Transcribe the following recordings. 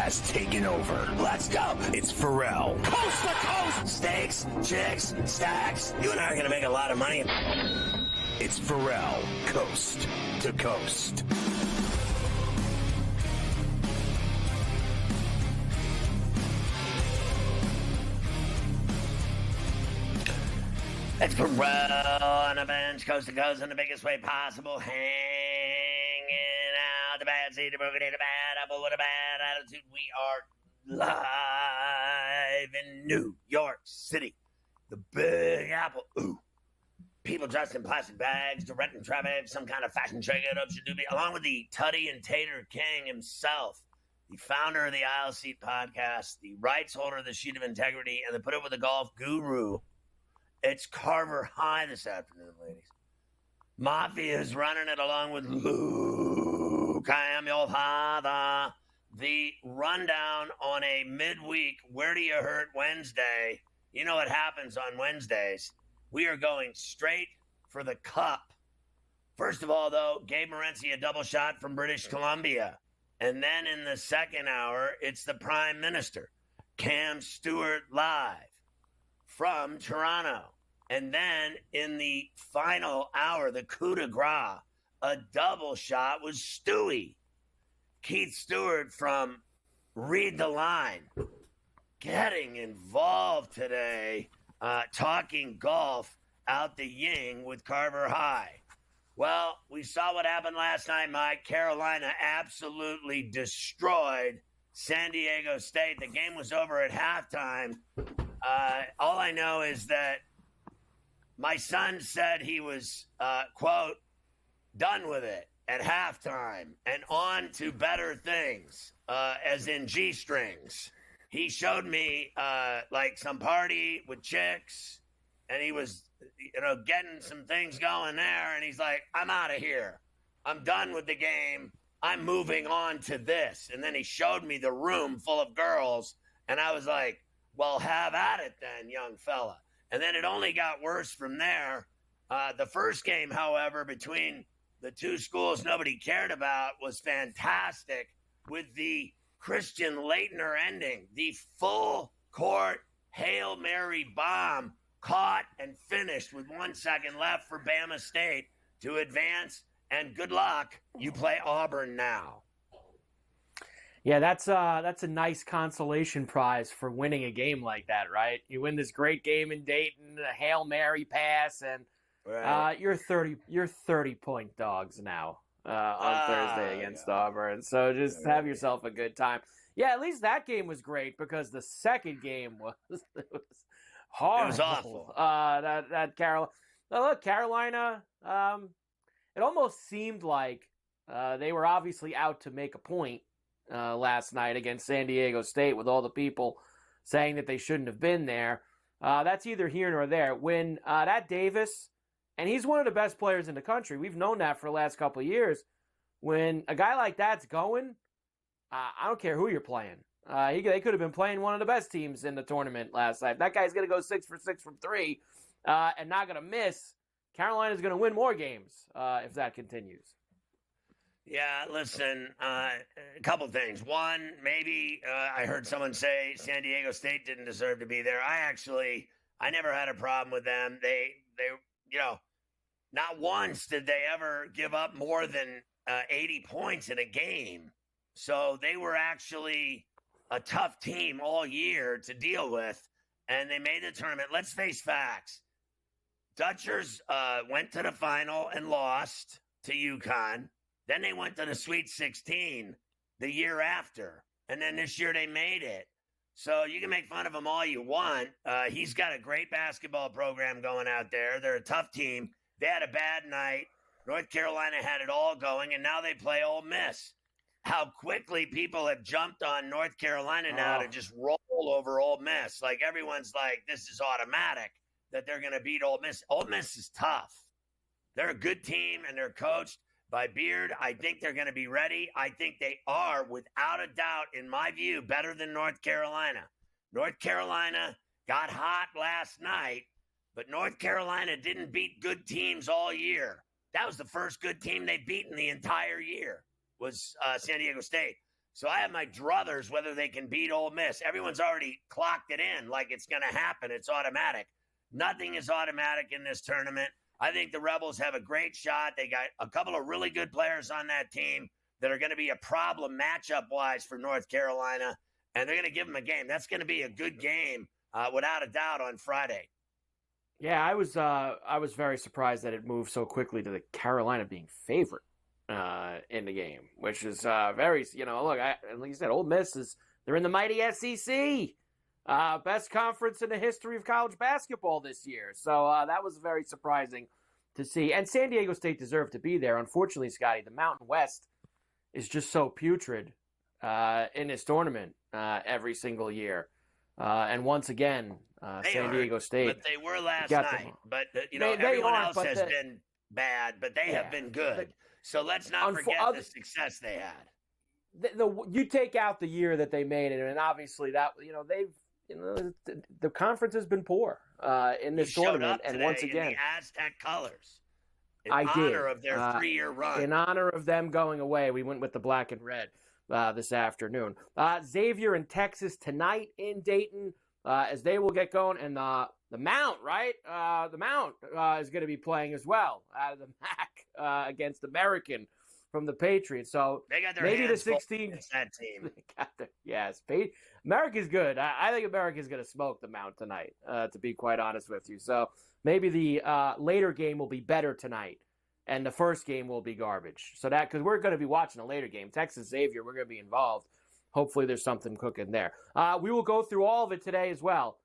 has taken over. Let's go. It's Ferrall. Coast to coast. Steaks, chicks, stacks. You and I are going to make a lot of money. It's Ferrall, coast to coast. It's Ferrall on a bench, coast to coast in the biggest way possible, hanging out the bad seed, a broken in a bad apple with a bad attitude. We are live in New York City, the Big Apple. Ooh. People dressed in plastic bags, directing traffic, some kind of fashion shake-it-up should do be, along with the Tutty and Tater King himself, the founder of the Aisle Seat podcast, the rights holder of the Sheet of Integrity, and the Put It With the Golf guru. It's Carver High this afternoon, ladies. Mafia is running it along with Luke. I am your father. The rundown on a midweek Where Do You Hurt Wednesday. You know what happens on Wednesdays. We are going straight for the cup. First of all, though, Gabe Morency, a double shot from British Columbia. And then in the second hour, it's the Prime Minister, Cam Stewart, live from Toronto. And then in the final hour, the coup de grace, a double shot was Stewie. Keith Stewart from Read the Line, getting involved today, talking golf out the yin with Carver High. Well, we saw what happened last night, Mike. Carolina absolutely destroyed San Diego State. The game was over at halftime. All I know is that my son said he was, quote, done with it at halftime and on to better things, as in G-strings. He showed me, like some party with chicks, and he was, getting some things going there, and he's like, I'm out of here. I'm done with the game. I'm moving on to this. And then he showed me the room full of girls, and I was like, well, have at it then, young fella. And then it only got worse from there. The first game, however, between the two schools nobody cared about was fantastic with the Christian Leitner ending. The full court Hail Mary bomb caught and finished with 1 second left for Bama State to advance. And good luck. You play Auburn now. Yeah, that's a nice consolation prize for winning a game like that, right? You win this great game in Dayton, a Hail Mary pass, and Right. you're 30-point dogs now on Thursday against Auburn. So just have yourself a good time. Yeah, at least that game was great because the second game was horrible. It was awful. Carolina. It almost seemed like they were obviously out to make a point last night against San Diego State with all the people saying that they shouldn't have been there. That's either here nor there. When that Davis, and he's one of the best players in the country. We've known that for the last couple of years. When a guy like that's going, I don't care who you're playing. They could have been playing one of the best teams in the tournament last night. That guy's going to go 6 for 6 from 3 and not going to miss. Carolina's going to win more games if that continues. Yeah, listen, a couple things. One, maybe I heard someone say San Diego State didn't deserve to be there. I never had a problem with them. They not once did they ever give up more than 80 points in a game. So they were actually a tough team all year to deal with, and they made the tournament. Let's face facts. Dutchers went to the final and lost to UConn. Then they went to the Sweet 16 the year after. And then this year they made it. So you can make fun of him all you want. He's got a great basketball program going out there. They're a tough team. They had a bad night. North Carolina had it all going, and now they play Ole Miss. How quickly people have jumped on North Carolina now to just roll over Ole Miss. Like everyone's like, this is automatic that they're going to beat Ole Miss. Ole Miss is tough. They're a good team, and they're coached by Beard. I think they're going to be ready. I think they are, without a doubt, in my view, better than North Carolina. North Carolina got hot last night, but North Carolina didn't beat good teams all year. That was the first good team they beat in the entire year, was San Diego State. So I have my druthers whether they can beat Ole Miss. Everyone's already clocked it in like it's going to happen. It's automatic. Nothing is automatic in this tournament. I think the Rebels have a great shot. They got a couple of really good players on that team that are going to be a problem matchup-wise for North Carolina, and they're going to give them a game. That's going to be a good game, without a doubt, on Friday. Yeah, I was very surprised that it moved so quickly to the Carolina being favorite in the game, which is very, look, like you said, Ole Miss they're in the mighty SEC, best conference in the history of college basketball this year. So that was very surprising to see. And San Diego State deserved to be there. Unfortunately, Scotty, the Mountain West is just so putrid in this tournament every single year. And once again, San Diego State. But they were last night. But, everyone else has been bad, but they have been good. So let's not forget the success they had. You take out the year that they made it, and obviously that, the conference has been poor in this tournament. And once again, in the Aztec colors. In I honor of their 3-year run. In honor of them going away, we went with the black and red this afternoon. Xavier and Texas tonight in Dayton as they will get going. And the Mount, right? The Mount is going to be playing as well out of the MAC against American from the Patriots. So they got their maybe hands the 16 that team. Yes, America's good. I think America's going to smoke the Mount tonight, to be quite honest with you. So maybe the later game will be better tonight, and the first game will be garbage. So that, because we're going to be watching a later game, Texas Xavier, we're going to be involved. Hopefully there's something cooking there. We will go through all of it today as well.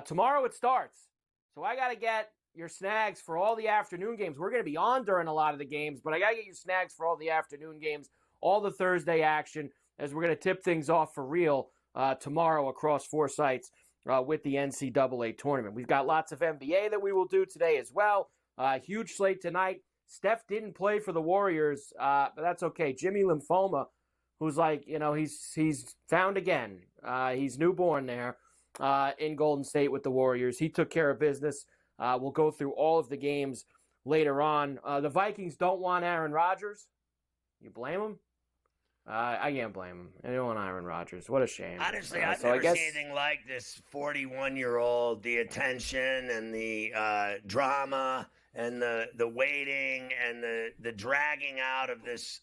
Tomorrow it starts. So I got to get your snags for all the afternoon games. We're going to be on during a lot of the games, but I got to get you snags for all the afternoon games, all the Thursday action, as we're going to tip things off for real tomorrow across 4 sites with the NCAA tournament. We've got lots of NBA that we will do today as well. Huge slate tonight. Steph didn't play for the Warriors, but that's okay. Jimmy Lymphoma, who's like, he's found again. He's newborn there in Golden State with the Warriors. He took care of business. We'll go through all of the games later on. The Vikings don't want Aaron Rodgers. You blame them? I can't blame them. They don't want Aaron Rodgers. What a shame. Honestly, I've never seen anything like this 41-year-old, the attention and the drama and the waiting and the dragging out of this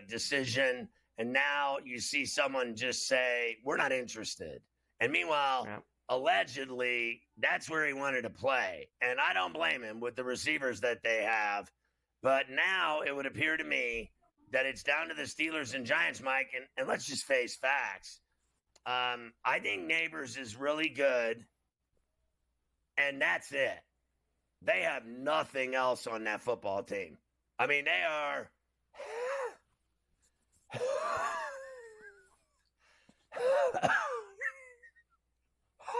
decision. And now you see someone just say, we're not interested. And meanwhile, allegedly, that's where he wanted to play. And I don't blame him with the receivers that they have. But now it would appear to me that it's down to the Steelers and Giants, Mike. And let's just face facts. I think Neighbors is really good. And that's it. They have nothing else on that football team. I mean, they are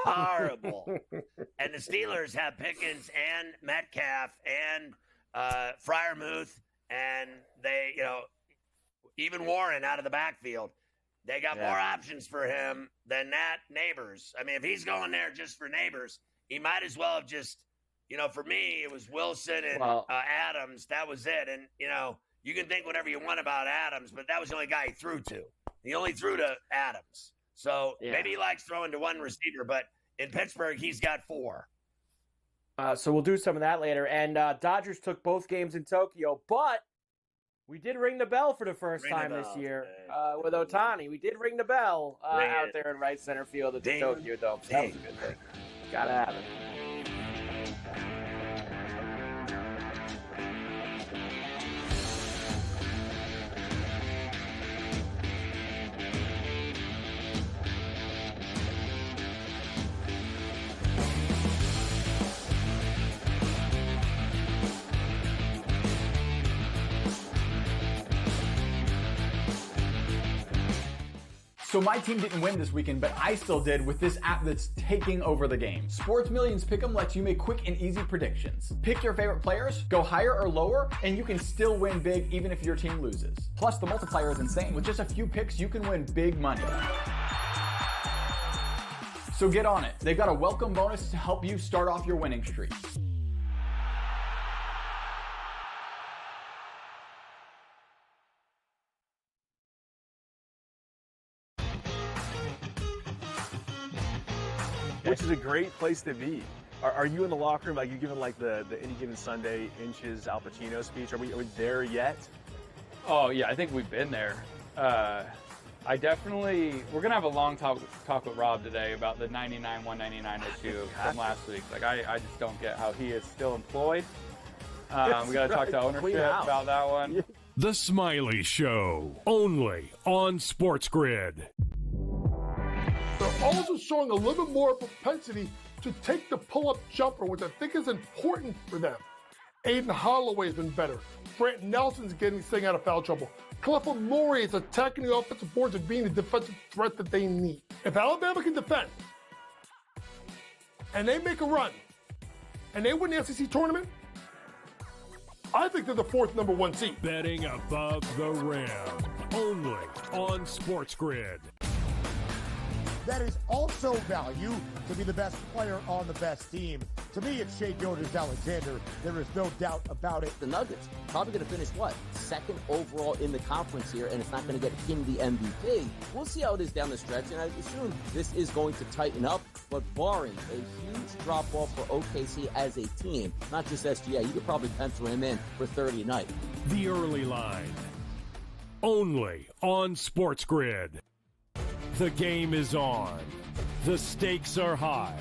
horrible. And the Steelers have Pickens and Metcalf and Freiermuth, and they, even Warren out of the backfield. They got more options for him than that Neighbors. I mean, if he's going there just for Neighbors, he might as well have just, for me, it was Wilson and Adams. That was it. And, you can think whatever you want about Adams, but that was the only guy he threw to. He only threw to Adams. So maybe he likes throwing to one receiver, but in Pittsburgh, he's got 4. So we'll do some of that later. And Dodgers took both games in Tokyo, but we did ring the bell for the first time this year with Ohtani. We did ring the bell out there in right center field at the Tokyo Dome. So that was a good thing. Gotta have it. So my team didn't win this weekend, but I still did with this app that's taking over the game. Sports Millions Pick'em lets you make quick and easy predictions. Pick your favorite players, go higher or lower, and you can still win big even if your team loses. Plus, the multiplier is insane. With just a few picks, you can win big money. So get on it. They've got a welcome bonus to help you start off your winning streak. which is a great place to be. Are you in the locker room? Like, you giving like the Any Given Sunday Inches Al Pacino speech? Are we there yet? Oh yeah, I think we've been there. We're gonna have a long talk with Rob today about the 99-199 issue from last week. Like, I just don't get how he is still employed. We gotta talk to ownership about that one. The Smiley Show, only on SportsGrid. They're also showing a little bit more propensity to take the pull-up jumper, which I think is important for them. Aiden Holloway's been better. Brant Nelson's getting staying out of foul trouble. Clifford Murray is attacking the offensive boards and being the defensive threat that they need. If Alabama can defend, and they make a run, and they win the SEC tournament, I think they're the fourth number one seed. Betting above the rim, only on SportsGrid. That is also value to be the best player on the best team. To me, it's Shai Gilgeous-Alexander. There is no doubt about it. The Nuggets probably going to finish, second overall in the conference here, and it's not going to get him the MVP. We'll see how it is down the stretch, and I assume this is going to tighten up, but barring a huge drop-off for OKC as a team, not just SGA, you could probably pencil him in for 30 a night. The Early Line, only on SportsGrid. The game is on. The stakes are high.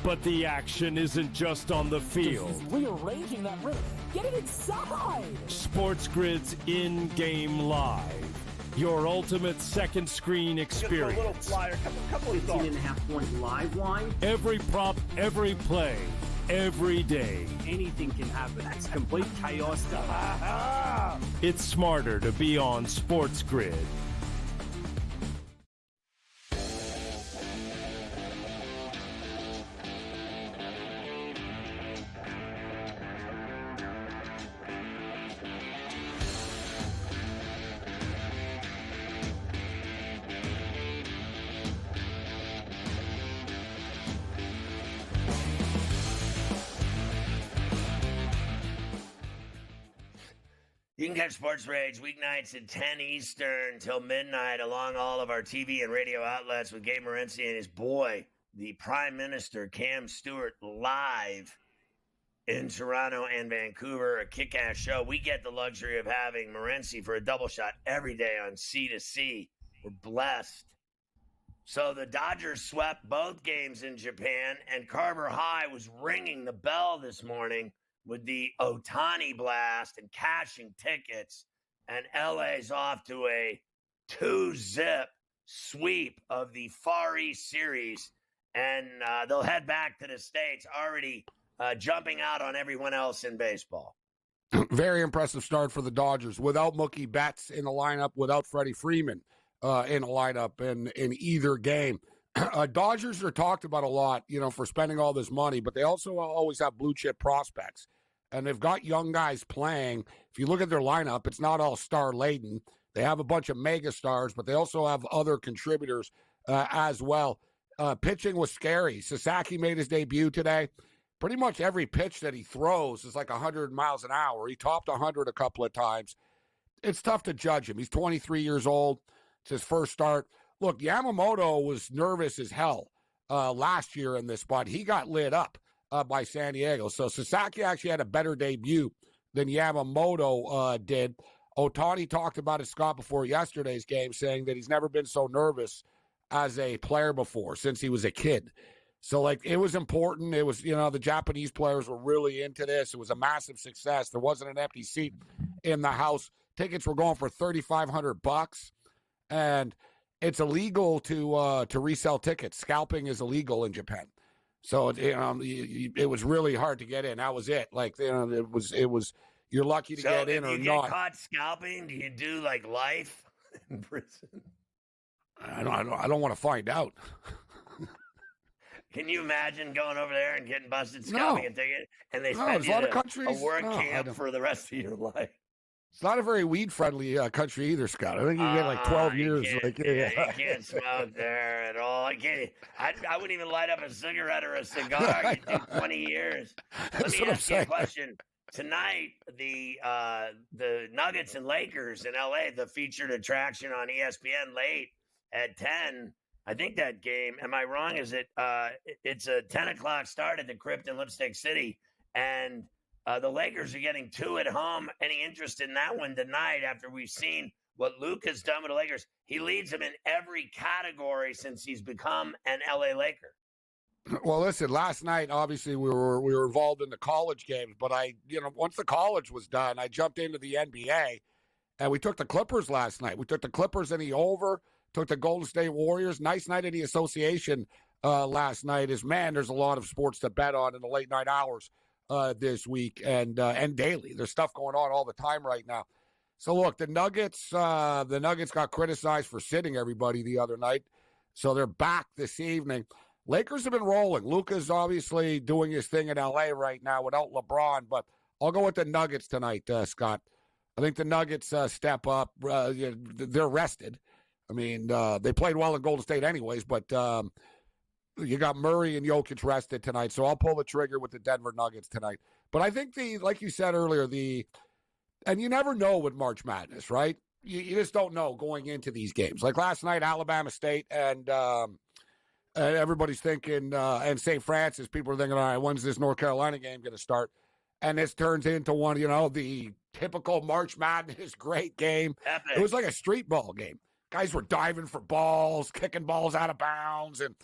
But the action isn't just on the field. He's rearranging that rim. Get it inside! SportsGrid's in-game live. Your ultimate second screen experience. Just a little flyer, couple of 18.5 point live line. Every prop, every play, every day. Anything can happen. That's complete chaos. It's smarter to be on SportsGrid. You can catch Sports Rage weeknights at 10 Eastern till midnight along all of our TV and radio outlets with Gabe Morency and his boy, the Prime Minister, Cam Stewart, live in Toronto and Vancouver. A kick-ass show. We get the luxury of having Morency for a double shot every day on C2C. We're blessed. So the Dodgers swept both games in Japan, and Carver High was ringing the bell this morning with the Ohtani blast and cashing tickets, and LA's off to a 2-zip sweep of the Far East Series, and they'll head back to the States already jumping out on everyone else in baseball. Very impressive start for the Dodgers without Mookie Betts in the lineup, without Freddie Freeman in the lineup in either game. Dodgers are talked about a lot, for spending all this money, but they also always have blue chip prospects. And they've got young guys playing. If you look at their lineup, it's not all star laden. They have a bunch of mega stars, but they also have other contributors as well. Pitching was scary. Sasaki made his debut today. Pretty much every pitch that he throws is like 100 miles an hour. He topped 100 a couple of times. It's tough to judge him. He's 23 years old. It's his first start. Look, Yamamoto was nervous as hell last year in this spot. He got lit up by San Diego. So Sasaki actually had a better debut than Yamamoto did. Ohtani talked about it, Scott, before yesterday's game, saying that he's never been so nervous as a player before since he was a kid. So, it was important. It was, the Japanese players were really into this. It was a massive success. There wasn't an empty seat in the house. Tickets were going for $3,500, and it's illegal to resell tickets. Scalping is illegal in Japan. So it was really hard to get in. That was it. It was. You're lucky to get in or not. If you get caught scalping, do you do life in prison? I don't want to find out. Can you imagine going over there and getting busted scalping a ticket, and they spend you a work camp for the rest of your life? It's not a very weed-friendly country either, Scott. I think you get 12 years. You can't smoke there at all. I wouldn't even light up a cigarette or a cigar. You do 20 years. Let me ask you a question. Tonight, the Nuggets and Lakers in L.A., the featured attraction on ESPN late at 10, I think that game, am I wrong? Is it it's a 10 o'clock start at the Crypt in Lipstick City, and the Lakers are getting 2 at home. Any interest in that one tonight after we've seen what Luke has done with the Lakers? He leads them in every category since he's become an LA Laker. Well, listen, last night, obviously, we were involved in the college games, but once the college was done, I jumped into the NBA, and we took the Clippers last night. We took the Clippers in the over, took the Golden State Warriors. Nice night in the association last night. There's a lot of sports to bet on in the late night hours this week and daily. There's stuff going on all the time right now. So look, the Nuggets got criticized for sitting everybody the other night, so they're back this evening. Lakers have been rolling. Luka's obviously doing his thing in LA right now without LeBron, but I'll go with the Nuggets tonight, Scott. I think the Nuggets step up. They're rested. I mean, they played well in Golden State anyways, but you got Murray and Jokic rested tonight, so I'll pull the trigger with the Denver Nuggets tonight. But I think like you said earlier, and you never know with March Madness, right? You just don't know going into these games. Like last night, Alabama State and everybody's thinking, and St. Francis, people are thinking, all right, when's this North Carolina game going to start? And this turns into one, the typical March Madness great game. Epic. It was like a street ball game. Guys were diving for balls, kicking balls out of bounds, and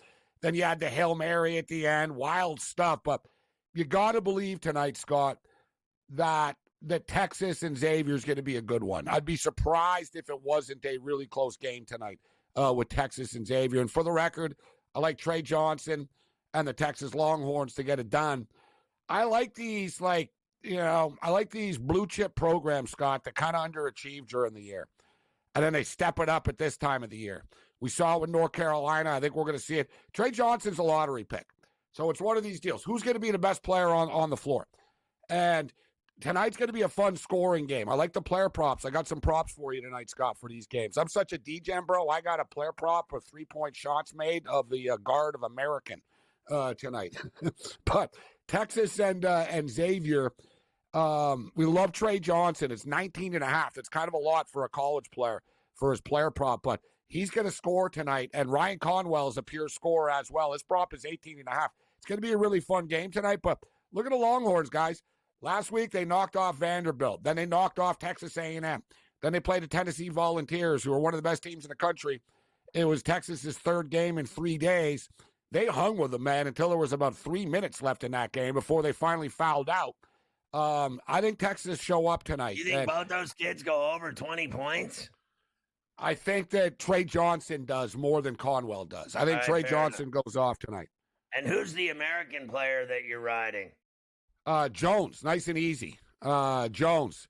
then you had the Hail Mary at the end. Wild stuff. But you got to believe tonight, Scott, that Texas and Xavier is going to be a good one. I'd be surprised if it wasn't a really close game tonight with Texas and Xavier. And for the record, I like Trey Johnson and the Texas Longhorns to get it done. I like these, blue chip programs, Scott, that kind of underachieve during the year. And then they step it up at this time of the year. We saw it with North Carolina. I think we're going to see it. Trey Johnson's a lottery pick. So it's one of these deals. Who's going to be the best player on the floor? And tonight's going to be a fun scoring game. I like the player props. I got some props for you tonight, Scott, for these games. I'm such a D-Jam, bro. I got a player prop of 3-point shots made of the guard of American tonight. But Texas and Xavier, we love Trey Johnson. It's 19.5. It's kind of a lot for a college player for his player prop, but he's going to score tonight. And Ryan Conwell is a pure scorer as well. His prop is 18.5. It's going to be a really fun game tonight, but look at the Longhorns, guys. Last week, they knocked off Vanderbilt. Then they knocked off Texas A&M. Then they played the Tennessee Volunteers, who are one of the best teams in the country. It was Texas's third game in 3 days. They hung with them, man, until there was about 3 minutes left in that game before they finally fouled out. I think Texas show up tonight. You think both those kids go over 20 points? I think that Trey Johnson does more than Conwell does. I think Trey Johnson goes off tonight. And who's the American player that you're riding? Jones, nice and easy. Jones.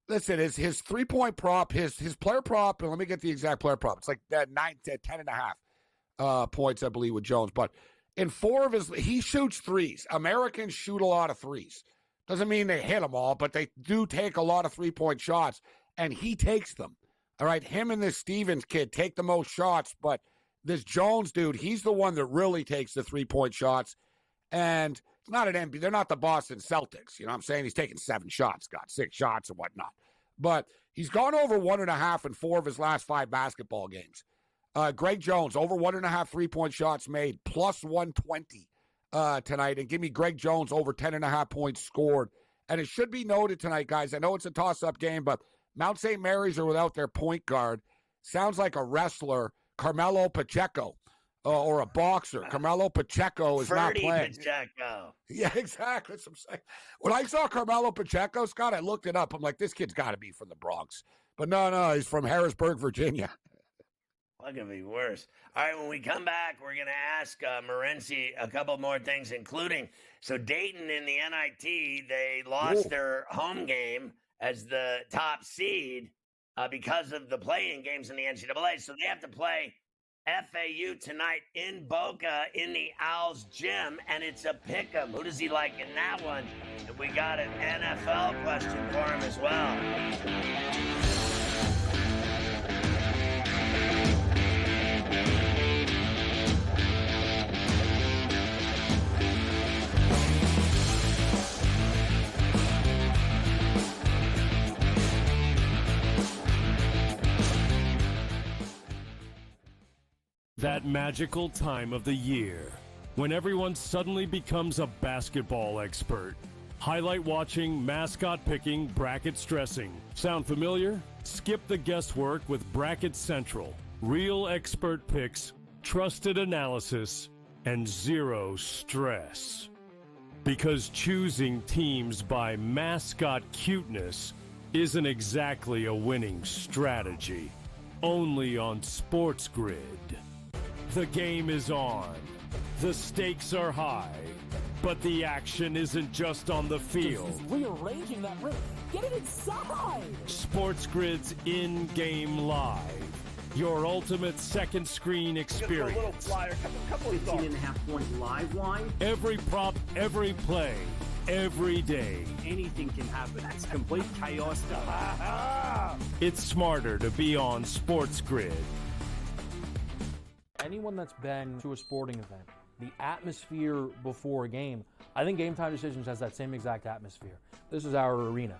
Listen, his 3-point prop, his player prop, and let me get the exact player prop. It's like 10.5 points, I believe, with Jones. But in 4 of he shoots threes. Americans shoot a lot of threes. Doesn't mean they hit them all, but they do take a lot of 3-point shots, and he takes them. All right, him and this Stevens kid take the most shots, but this Jones dude, he's the one that really takes the 3-point shots. And it's not an NBA. They're not the Boston Celtics. You know what I'm saying? He's taking 7 shots, got 6 shots and whatnot. But he's gone over 1.5 in 4 of his last 5 basketball games. Greg Jones, over 1.5 3-point shots made, plus 120 tonight. And give me Greg Jones over 10.5 points scored. And it should be noted tonight, guys, I know it's a toss-up game, but Mount St. Mary's are without their point guard. Sounds like a wrestler, Carmelo Pacheco. Or a boxer. Carmelo Pacheco is not playing. Pacheco. Yeah, exactly. That's what I'm saying. When I saw Carmelo Pacheco, Scott, I looked it up. I'm like, this kid's got to be from the Bronx. But no, he's from Harrisburg, Virginia. What could be worse? All right, when we come back, we're going to ask Morency a couple more things, including, so Dayton in the NIT, they lost their home game as the top seed because of the play-in games in the NCAA. So they have to play FAU tonight in Boca in the Owls gym, and it's a pick'em. Who does he like in that one? And we got an NFL question for him as well. That magical time of the year when everyone suddenly becomes a basketball expert. Highlight watching, mascot picking, bracket stressing. Sound familiar? Skip the guesswork with Bracket Central. Real expert picks, trusted analysis, and zero stress. Because choosing teams by mascot cuteness isn't exactly a winning strategy. Only on SportsGrid. The game is on. The stakes are high. But the action isn't just on the field. He's rearranging that ring. Get it inside! SportsGrid's in-game live. Your ultimate second screen experience. A little flyer, couple 15.5-point live line. Every prop, every play, every day. Anything can happen. That's complete chaos. It's smarter to be on SportsGrid. Anyone that's been to a sporting event, the atmosphere before a game, I think Game Time Decisions has that same exact atmosphere. This is our arena.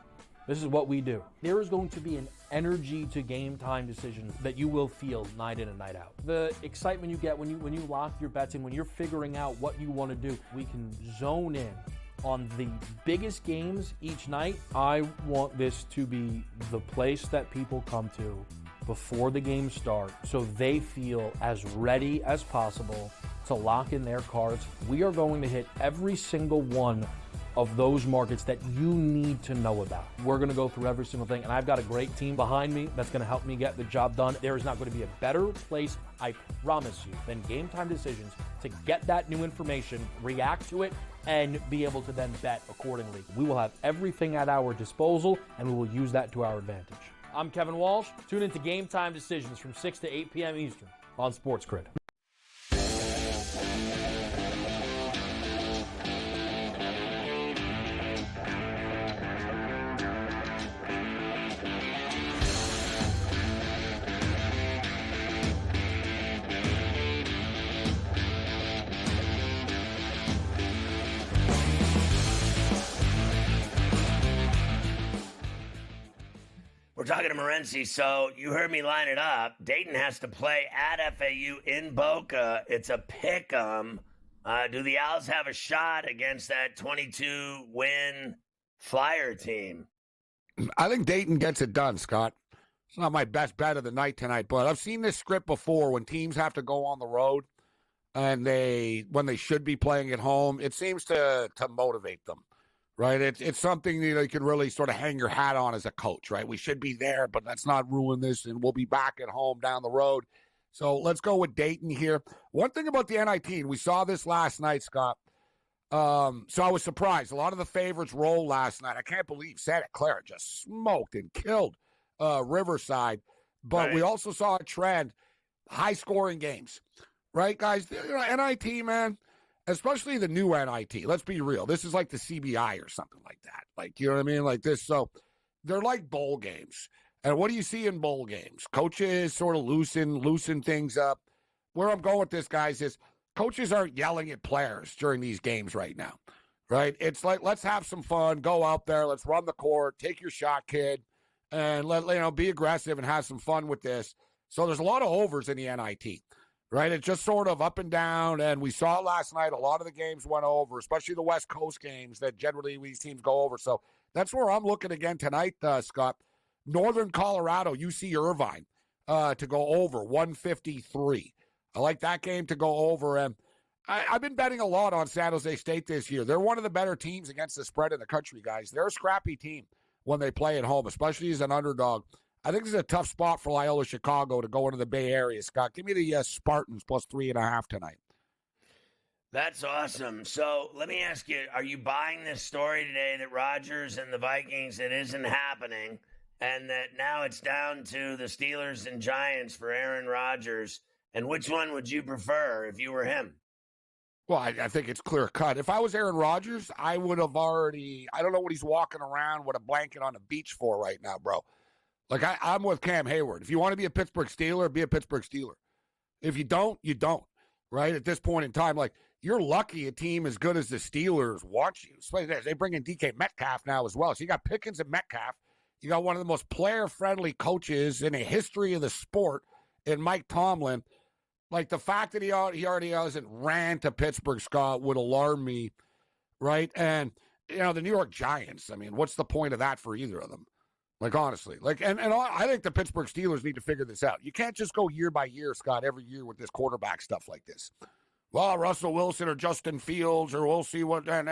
This is what we do. There is going to be an energy to Game Time Decisions that you will feel night in and night out. The excitement you get when you lock your bets in, when you're figuring out what you want to do, we can zone in on the biggest games each night. I want this to be the place that people come to before the games start so they feel as ready as possible to lock in their cards. We are going to hit every single one of those markets that you need to know about. We're going to go through every single thing, and I've got a great team behind me that's going to help me get the job done. There is not going to be a better place, I promise you, than Game Time Decisions to get that new information, react to it, and be able to then bet accordingly. We will have everything at our disposal, and we will use that to our advantage. I'm Kevin Walsh. Tune into Game Time Decisions from 6 to 8 p.m. Eastern on SportsGrid. We're talking to Morency, so you heard me line it up. Dayton has to play at FAU in Boca. It's a pick-em. Do the Owls have a shot against that 22-win Flyer team? I think Dayton gets it done, Scott. It's not my best bet of the night tonight, but I've seen this script before when teams have to go on the road and when they should be playing at home. It seems to motivate them. Right, it's something you can really sort of hang your hat on as a coach, right? We should be there, but let's not ruin this, and we'll be back at home down the road. So let's go with Dayton here. One thing about the NIT, and we saw this last night, Scott. So I was surprised. A lot of the favorites rolled last night. I can't believe Santa Clara just smoked and killed Riverside. But we also saw a trend, high-scoring games, right, guys? NIT, man. Especially the new NIT. Let's be real. This is like the CBI or something like that. Like, you know what I mean? Like this. So they're like bowl games. And what do you see in bowl games? Coaches sort of loosen things up. Where I'm going with this, guys, is coaches aren't yelling at players during these games right now. Right? It's like, let's have some fun. Go out there. Let's run the court. Take your shot, kid. And be aggressive and have some fun with this. So there's a lot of overs in the NIT. Right, it's just sort of up and down, and we saw it last night. A lot of the games went over, especially the West Coast games that generally these teams go over. So that's where I'm looking again tonight, Scott. Northern Colorado, UC Irvine, to go over 153. I like that game to go over, and I've been betting a lot on San Jose State this year. They're one of the better teams against the spread in the country, guys. They're a scrappy team when they play at home, especially as an underdog. I think this is a tough spot for Loyola Chicago to go into the Bay Area, Scott. Give me the Spartans plus 3.5 tonight. That's awesome. So let me ask you, are you buying this story today that Rodgers and the Vikings, it isn't happening, and that now it's down to the Steelers and Giants for Aaron Rodgers? And which one would you prefer if you were him? Well, I think it's clear cut. If I was Aaron Rodgers, I would have already – I don't know what he's walking around with a blanket on the beach for right now, bro. Like, I'm with Cam Hayward. If you want to be a Pittsburgh Steeler, be a Pittsburgh Steeler. If you don't, you don't, right? At this point in time, like, you're lucky a team as good as the Steelers wants you. They bring in DK Metcalf now as well. So you got Pickens and Metcalf. You got one of the most player-friendly coaches in the history of the sport in Mike Tomlin. Like the fact that he already hasn't ran to Pittsburgh, Scott, would alarm me, right? And, the New York Giants, I mean, what's the point of that for either of them? Like, honestly. And I think the Pittsburgh Steelers need to figure this out. You can't just go year by year, Scott, every year with this quarterback stuff like this. Well, Russell Wilson or Justin Fields, or we'll see what, and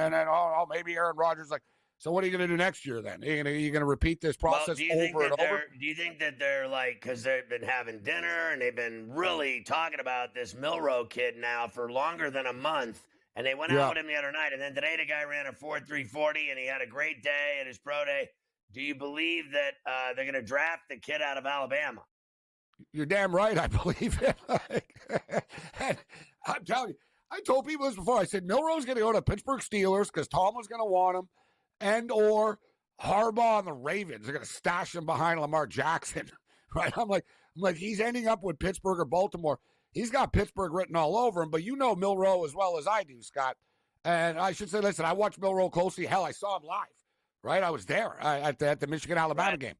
maybe Aaron Rodgers. Like, so what are you going to do next year then? Are you going to repeat this process over and over? Do you think that they're like, because they've been having dinner and they've been really talking about this Milroe kid now for longer than a month, and they went out with him the other night, and then today the guy ran a 4.340 and he had a great day at his pro day. Do you believe that they're going to draft the kid out of Alabama? You're damn right, I believe it. And I'm telling you, I told people this before. I said Milroe's going to go to Pittsburgh Steelers because Tomlin's going to want him, and or Harbaugh and the Ravens are going to stash him behind Lamar Jackson. Right? I'm like, he's ending up with Pittsburgh or Baltimore. He's got Pittsburgh written all over him, but you know Milroe as well as I do, Scott. And I should say, listen, I watched Milroe closely. Hell, I saw him live. Right? I was there at the Michigan-Alabama game.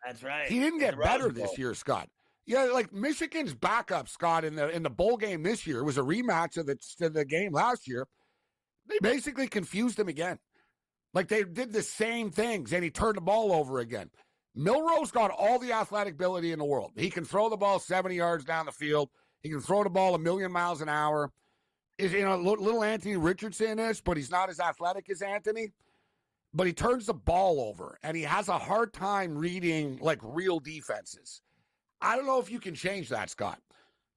That's right. He didn't get better this year, Scott. Yeah, like Michigan's backup, Scott, in the bowl game this year was a rematch of the game last year. They basically confused him again. Like they did the same things, and he turned the ball over again. Milroe's got all the athletic ability in the world. He can throw the ball 70 yards down the field. He can throw the ball 1,000,000 miles an hour. Is little Anthony Richardson-ish, but he's not as athletic as Anthony. But he turns the ball over, and he has a hard time reading, like, real defenses. I don't know if you can change that, Scott.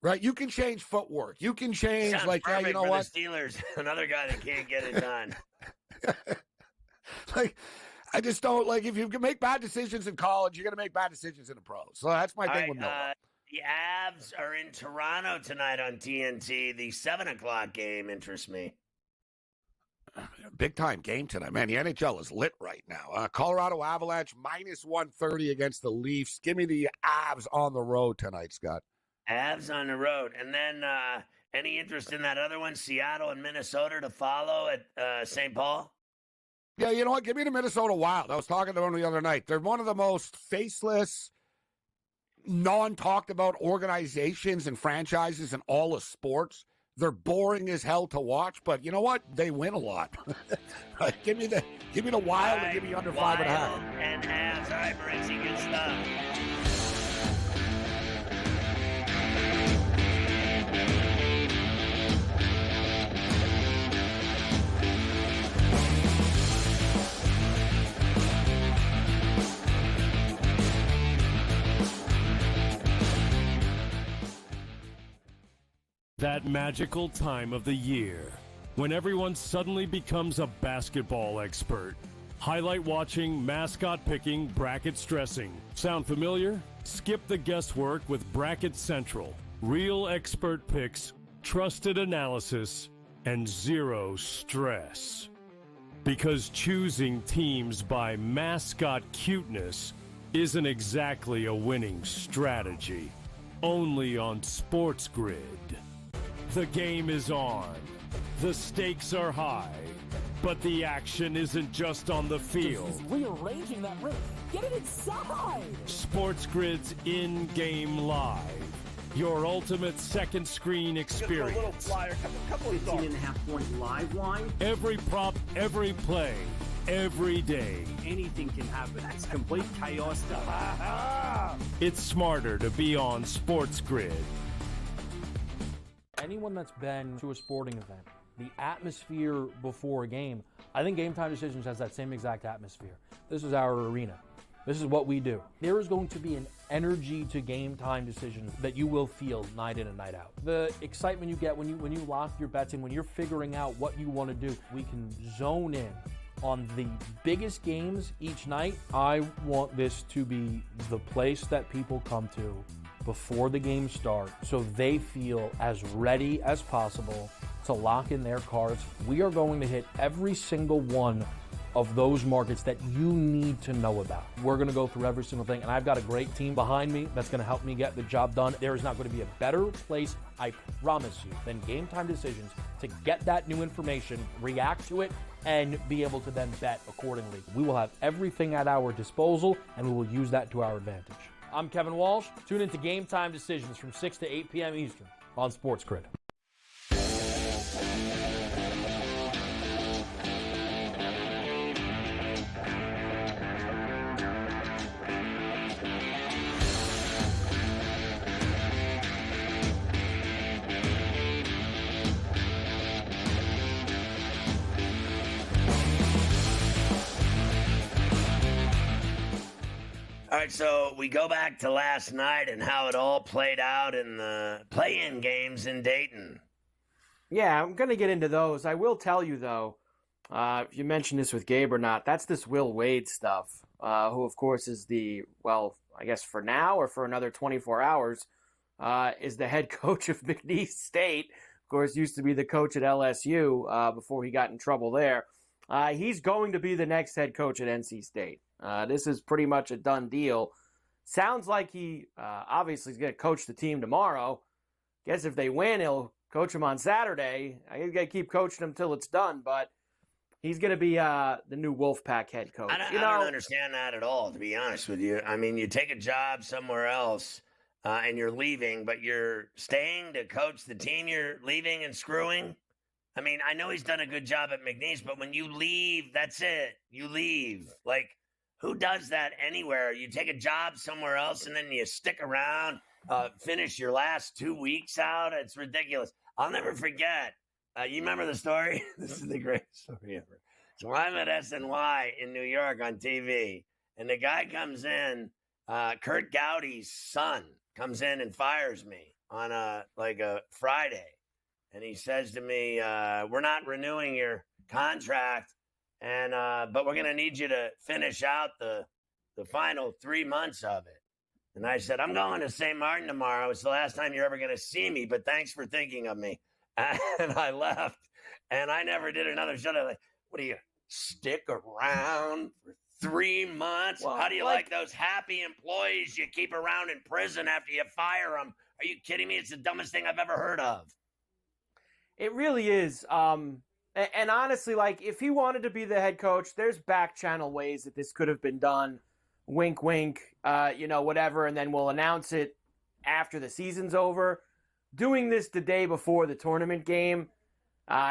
Right? You can change footwork. You can change, like, yeah, you know for what? The Steelers, another guy that can't get it done. Like, I just don't, like, if you can make bad decisions in college, you're going to make bad decisions in the pros. So that's my thing with Milroe. The Avs are in Toronto tonight on TNT. The 7 o'clock game interests me. Big time game tonight, man. The NHL is lit right now. Colorado Avalanche -130 against the Leafs. Give me the Avs on the road tonight, Scott. Avs on the road. And then any interest in that other one, Seattle and Minnesota to follow at St. Paul? Yeah, you know what? Give me the Minnesota Wild. I was talking to them the other night. They're one of the most faceless, non-talked about organizations and franchises in all of sports. They're boring as hell to watch, but you know what? They win a lot. Right, give me the Wild and give me under 5.5. And Avs. All right, Morency, good stuff. That magical time of the year when everyone suddenly becomes a basketball expert. Highlight watching, mascot picking, bracket stressing. Sound familiar? Skip the guesswork with Bracket Central. Real expert picks, trusted analysis, and zero stress. Because choosing teams by mascot cuteness isn't exactly a winning strategy. Only on SportsGrid. The game is on. The stakes are high. But the action isn't just on the field. He's rearranging that roof. Get it inside! SportsGrid's in-game live. Your ultimate second screen experience. Just a little flyer, couple of 15.5-point live line. Every prop, every play, every day. Anything can happen. That's complete chaos. It's smarter to be on SportsGrid. Anyone that's been to a sporting event, the atmosphere before a game, I think Game Time Decisions has that same exact atmosphere. This is our arena. This is what we do. There is going to be an energy to Game Time Decisions that you will feel night in and night out. The excitement you get when you lock your bets in, when you're figuring out what you want to do, we can zone in on the biggest games each night. I want this to be the place that people come to before the games start so they feel as ready as possible to lock in their cards. We are going to hit every single one of those markets that you need to know about. We're going to go through every single thing, and I've got a great team behind me that's going to help me get the job done. There is not going to be a better place, I promise you, than Game Time Decisions to get that new information, react to it, and be able to then bet accordingly. We will have everything at our disposal, and we will use that to our advantage. I'm Kevin Walsh. Tune into Game Time Decisions from 6 to 8 p.m. Eastern on SportsGrid. All right, so we go back to last night and how it all played out in the play-in games in Dayton. Yeah, I'm going to get into those. I will tell you, though, if you mentioned this with Gabe or not, that's this Will Wade stuff, who, of course, is I guess for now or for another 24 hours, is the head coach of McNeese State. Of course, used to be the coach at LSU before he got in trouble there. He's going to be the next head coach at NC State. This is pretty much a done deal. Sounds like he obviously is going to coach the team tomorrow. Guess if they win, he'll coach them on Saturday. I got to keep coaching them till it's done, but he's going to be the new Wolfpack head coach. I don't understand that at all, to be honest with you. I mean, you take a job somewhere else and you're leaving, but you're staying to coach the team you're leaving and screwing. I mean, I know he's done a good job at McNeese, but when you leave, that's it. You leave. Like, who does that anywhere? You take a job somewhere else and then you stick around, finish your last 2 weeks out. It's ridiculous. I'll never forget. You remember the story? This is the greatest story ever. So I'm at SNY in New York on TV, and the guy comes in, Kurt Gowdy's son comes in and fires me on a Friday. And he says to me, we're not renewing your contract, and but we're going to need you to finish out the final 3 months of it. And I said, I'm going to St. Martin tomorrow. It's the last time you're ever going to see me, but thanks for thinking of me. And I left, and I never did another show. Like, what do you, stick around for 3 months? Well, how do you like those happy employees you keep around in prison after you fire them? Are you kidding me? It's the dumbest thing I've ever heard of. It really is. And honestly, like, if he wanted to be the head coach, there's back channel ways that this could have been done. Wink, wink, whatever. And then we'll announce it after the season's over. Doing this the day before the tournament game.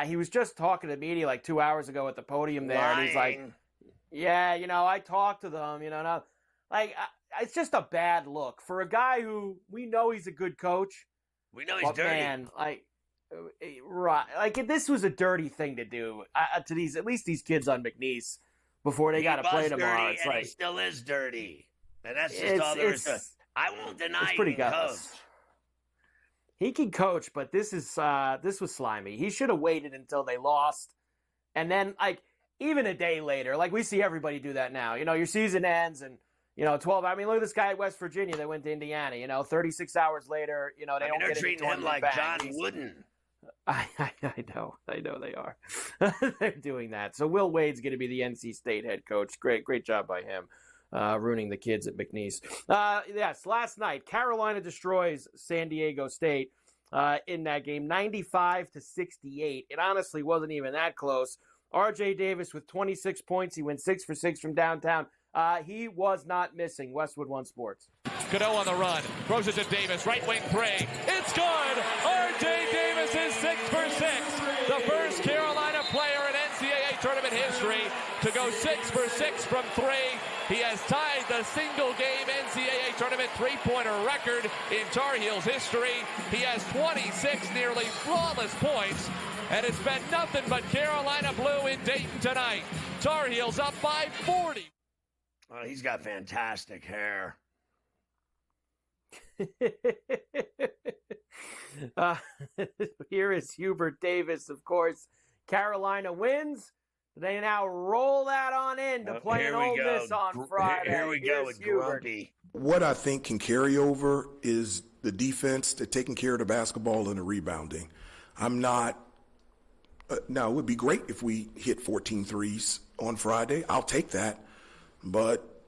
He was just talking to the media like 2 hours ago at the podium there. Lying. And he's like, yeah, I talked to them, it's just a bad look for a guy who we know he's a good coach. We know he's dirty. Man, right, this was a dirty thing to do to these kids on McNeese before they got to play tomorrow. It's like he still is dirty, and that's just all there is to it. I won't deny he can coach. He can coach, but this was slimy. He should have waited until they lost, and then even a day later, we see everybody do that now. Your season ends and 12. I mean, look at this guy at West Virginia that went to Indiana. 36 hours later, they don't they're get treating him like John Wooden. I know they are. They're doing that. So Will Wade's going to be the NC State head coach. Great job by him, ruining the kids at McNeese. Yes, last night Carolina destroys San Diego State in that game, 95-68. It honestly wasn't even that close. R.J. Davis with 26 points. He went 6 for 6 from downtown. He was not missing. Westwood One Sports. Cadeau on the run. Throws it to Davis. Right wing three. It's good. R.J. Davis is 6 for 6. The first Carolina player in NCAA tournament history to go 6 for 6 from 3. He has tied the single-game NCAA tournament three-pointer record in Tar Heels history. He has 26 nearly flawless points. And it's been nothing but Carolina blue in Dayton tonight. Tar Heels up by 40. Oh, he's got fantastic hair. Here is Hubert Davis, of course. Carolina wins. They now roll that on in to play an Ole Miss on Friday. Here we go with Grumpy. What I think can carry over is the defense, to taking care of the basketball and the rebounding. I'm not now, it would be great if we hit 14 threes on Friday. I'll take that. But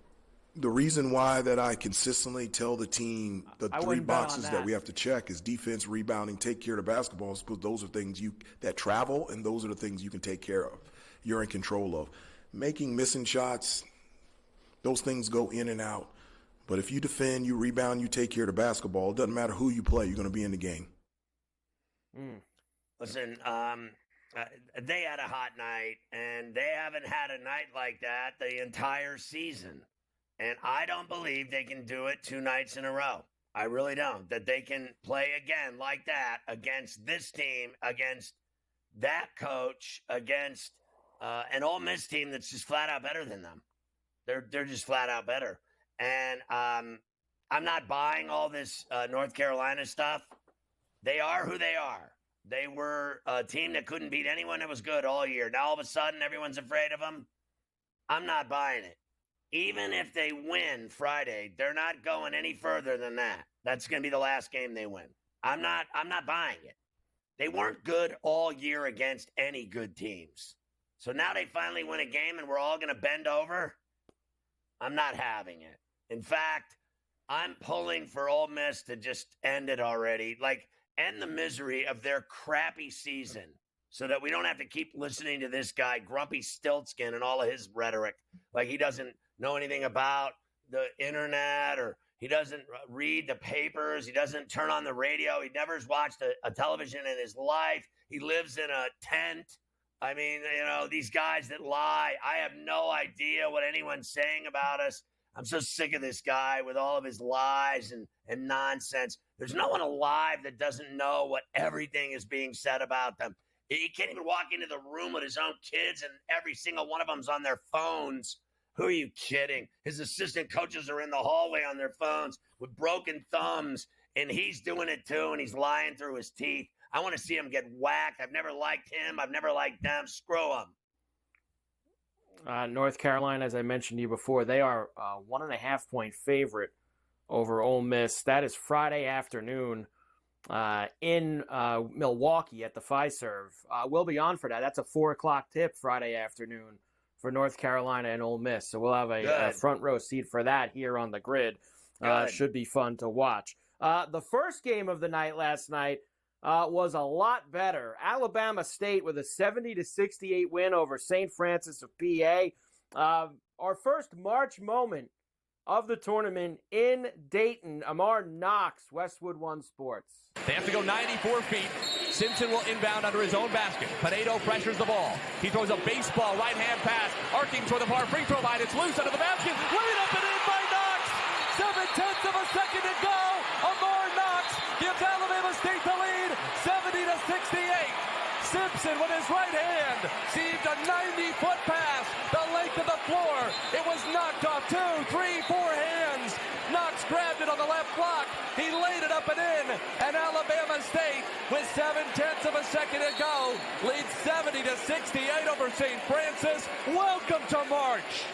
the reason why that I consistently tell the team the three boxes that we have to check is defense, rebounding, take care of the basketball, because those are things that travel, and those are the things you can take care of. You're in control of. Missing shots, those things go in and out. But if you defend, you rebound, you take care of the basketball, it doesn't matter who you play, you're going to be in the game. Listen, they had a hot night, and they haven't had a night like that the entire season. And I don't believe they can do it 2 nights in a row. I really don't. That they can play again like that against this team, against that coach, against an Ole Miss team that's just flat out better than them. They're just flat out better. And I'm not buying all this North Carolina stuff. They are who they are. They were a team that couldn't beat anyone that was good all year. Now all of a sudden everyone's afraid of them. I'm not buying it. Even if they win Friday, they're not going any further than that. That's going to be the last game they win. I'm not buying it. They weren't good all year against any good teams. So now they finally win a game and we're all going to bend over. I'm not having it. In fact, I'm pulling for Ole Miss to just end it already. Like, end the misery of their crappy season so that we don't have to keep listening to this guy, Grumpy Stiltskin, and all of his rhetoric. Like he doesn't know anything about the internet, or he doesn't read the papers. He doesn't turn on the radio. He never's watched a television in his life. He lives in a tent. I mean, these guys that lie. I have no idea what anyone's saying about us. I'm so sick of this guy with all of his lies and nonsense. There's no one alive that doesn't know what everything is being said about them. He can't even walk into the room with his own kids, and every single one of them's on their phones. Who are you kidding? His assistant coaches are in the hallway on their phones with broken thumbs, and he's doing it too, and he's lying through his teeth. I want to see him get whacked. I've never liked him. I've never liked them. Screw him. North Carolina, as I mentioned to you before, they are 1.5-point favorite over Ole Miss. That is Friday afternoon in Milwaukee at the Fiserv. We'll be on for that. That's a 4 o'clock tip Friday afternoon for North Carolina and Ole Miss. So we'll have a front row seat for that here on the grid. Should be fun to watch. The first game of the night last night was a lot better. Alabama State with a 70-68 win over St. Francis of PA. Our first March moment of the tournament in Dayton. Amar Knox, Westwood One Sports. They have to go 94 feet. Simpson will inbound under his own basket. Pinedo pressures the ball. He throws a baseball right-hand pass, arcing toward the far free throw line. It's loose under the basket. Laid up and in by Knox. 7/10 of a second to go. Amar Knox gives Alabama State the lead, 70-68. Simpson with his right hand received a 90-foot pass, the length of the floor. It was knocked off 2, 3, 4 hands. Knox grabbed it on the left block. He laid it up and in, and Alabama State, with 7/10 of a second to go, leads 70-68 over St. Francis. Welcome to March.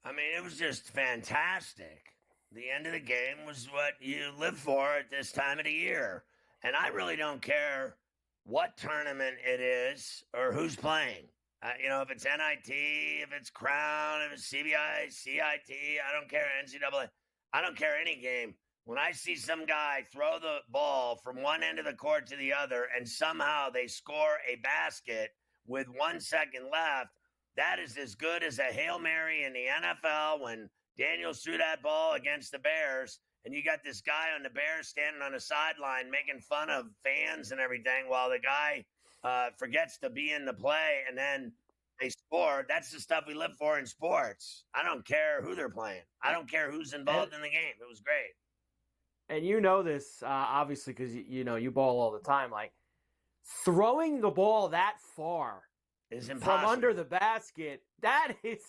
I mean, it was just fantastic. The end of the game was what you live for at this time of the year. And I really don't care what tournament it is or who's playing. If it's NIT, if it's Crown, if it's CBI, CIT, I don't care, NCAA. I don't care any game. When I see some guy throw the ball from one end of the court to the other and somehow they score a basket with 1 second left, that is as good as a Hail Mary in the NFL when Daniels threw that ball against the Bears, and you got this guy on the Bears standing on the sideline making fun of fans and everything while the guy forgets to be in the play, and then they score. That's the stuff we live for in sports. I don't care who they're playing. I don't care who's involved in the game. It was great. And you know this, obviously, because you ball all the time. Like, throwing the ball that far is impossible. From under the basket, that is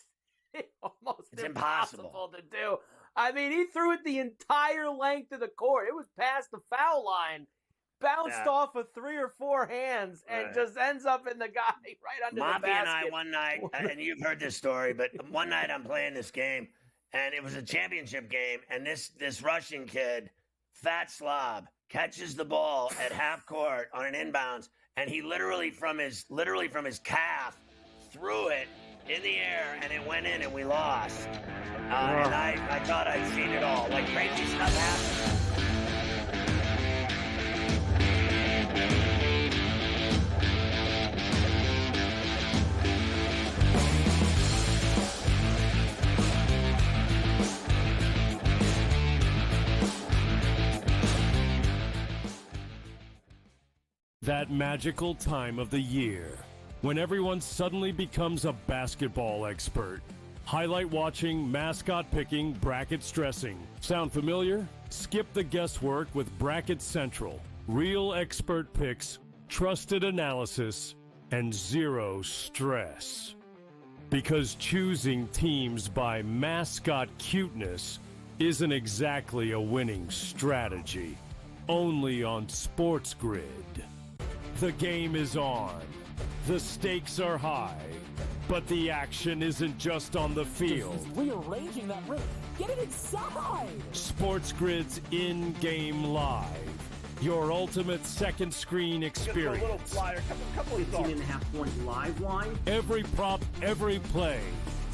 almost impossible to do. I mean, he threw it the entire length of the court. It was past the foul line, bounced off of 3 or 4 hands, and just ends up in the guy right under the basket. Moppy and I one night, and you've heard this story, but one night I'm playing this game, and it was a championship game, and this Russian kid, fat slob, catches the ball at half court on an inbounds, and he literally from his calf threw it in the air, and it went in, and we lost. And I thought I'd seen it all. Like, crazy stuff happened. That magical time of the year when everyone suddenly becomes a basketball expert. Highlight watching, mascot picking, bracket stressing. Sound familiar? Skip the guesswork with Bracket Central. Real expert picks, trusted analysis, and zero stress. Because choosing teams by mascot cuteness isn't exactly a winning strategy. Only on SportsGrid. The game is on. The stakes are high. But the action isn't just on the field. He's rearranging that roof. Get it inside! SportsGrid's in-game live. Your ultimate second screen experience. Just a little flyer, couple of 18.5-point live line. Every prop, every play,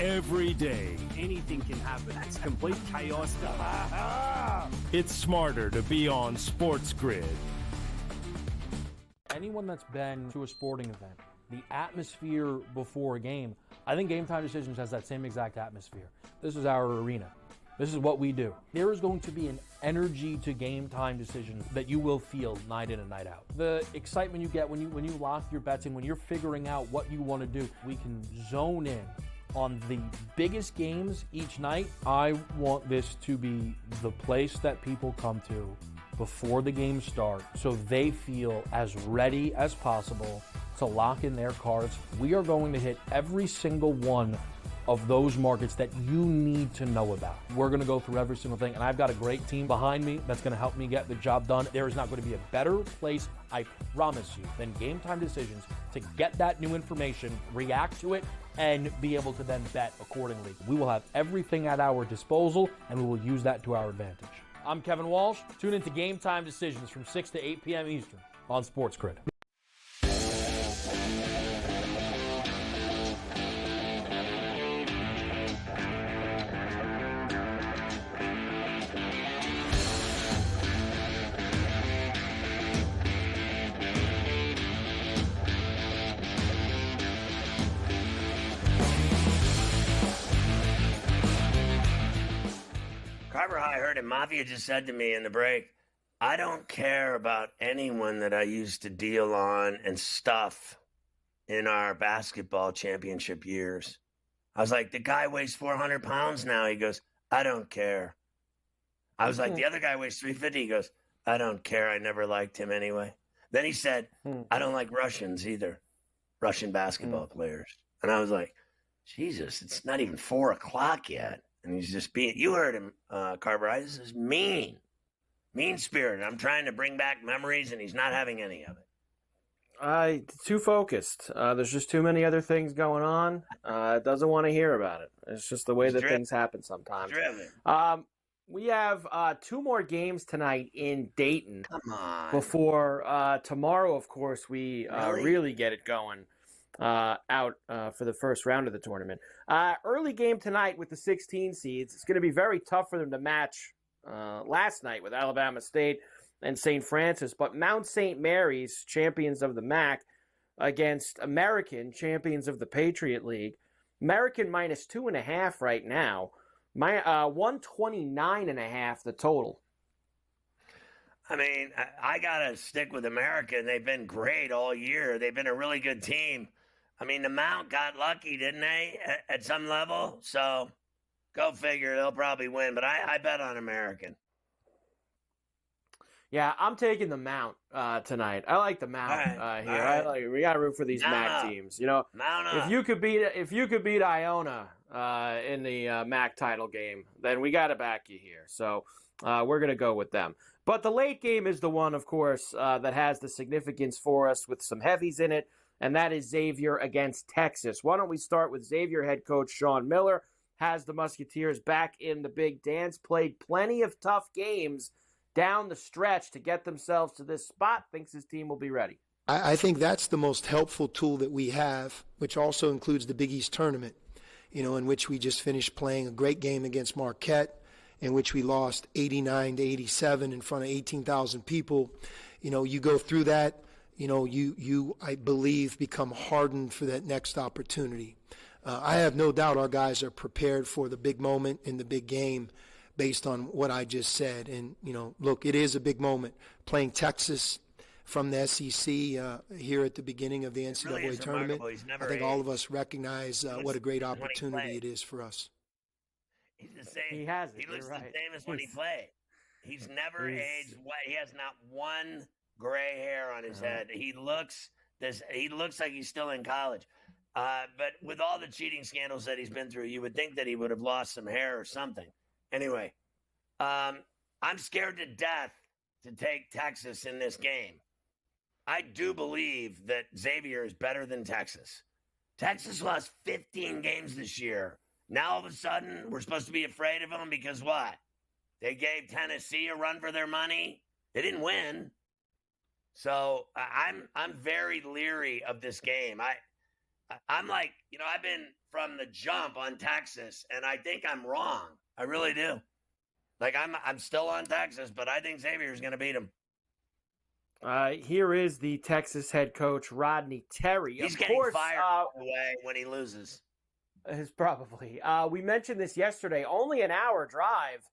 every day. Anything can happen. That's complete chaos. It's smarter to be on SportsGrid. Anyone that's been to a sporting event, the atmosphere before a game, I think Game Time Decisions has that same exact atmosphere. This is our arena. This is what we do. There is going to be an energy to Game Time Decisions that you will feel night in and night out. The excitement you get when you lock your bets in, when you're figuring out what you want to do, we can zone in on the biggest games each night. I want this to be the place that people come to before the games start so they feel as ready as possible to lock in their cards. We are going to hit every single one of those markets that you need to know about. We're going to go through every single thing, and I've got a great team behind me that's going to help me get the job done. There is not going to be a better place, I promise you, than Game Time Decisions to get that new information, react to it, and be able to then bet accordingly. We will have everything at our disposal, and we will use that to our advantage. I'm Kevin Walsh. Tune into Game Time Decisions from 6 to 8 p.m. Eastern on SportsGrid. Carver High heard it. Mafia just said to me in the break, I don't care about anyone that I used to deal on and stuff in our basketball championship years. I was like, the guy weighs 400 pounds now. He goes, I don't care. I was like, the other guy weighs 350. He goes, I don't care. I never liked him anyway. Then he said, I don't like Russians either, Russian basketball players. And I was like, Jesus, it's not even 4 o'clock yet. And he's just being, you heard him, Carver. This is mean-spirited. I'm trying to bring back memories, and he's not having any of it. Too focused. There's just too many other things going on. Doesn't want to hear about it. It's just the way that things happen sometimes. We have 2 more games tonight in Dayton. Come on. Before tomorrow, of course, we really get it going out for the first round of the tournament. Early game tonight with the 16 seeds. It's going to be very tough for them to match last night with Alabama State and St. Francis. But Mount St. Mary's, champions of the MAC, against American, champions of the Patriot League. American minus 2.5 right now. 129.5 the total. I mean, I got to stick with America. They've been great all year. They've been a really good team. I mean, the Mount got lucky, didn't they, at some level? So go figure. They'll probably win. But I bet on American. Yeah, I'm taking the Mount tonight. I like the Mount here. We got to root for these MAC teams. You know, if you could beat Iona in the MAC title game, then we got to back you here. So we're going to go with them. But the late game is the one, of course, that has the significance for us with some heavies in it, and that is Xavier against Texas. Why don't we start with Xavier head coach Sean Miller, has the Musketeers back in the big dance, played plenty of tough games down the stretch to get themselves to this spot, thinks his team will be ready. I think that's the most helpful tool that we have, which also includes the Big East tournament, in which we just finished playing a great game against Marquette, in which we lost 89-87 in front of 18,000 people. You go through that, you I believe, become hardened for that next opportunity. I have no doubt our guys are prepared for the big moment in the big game based on what I just said. And, look, it is a big moment. Playing Texas, from the SEC here at the beginning of the NCAA tournament. I think all of us recognize what a great opportunity it is for us. He's the same. He has it. He looks You're the right. same as when he played. He's never aged. He has not one gray hair on his head. He looks like he's still in college. But with all the cheating scandals that he's been through, you would think that he would have lost some hair or something. Anyway, I'm scared to death to take Texas in this game. I do believe that Xavier is better than Texas. Texas lost 15 games this year. Now all of a sudden we're supposed to be afraid of them because what? They gave Tennessee a run for their money. They didn't win. So I'm very leery of this game. I'm like, I've been from the jump on Texas, and I think I'm wrong. I really do. Like I'm still on Texas, but I think Xavier's going to beat them. Here is the Texas head coach, Rodney Terry. He's of getting course, fired away when he loses. Is probably. We mentioned this yesterday. Only an hour drive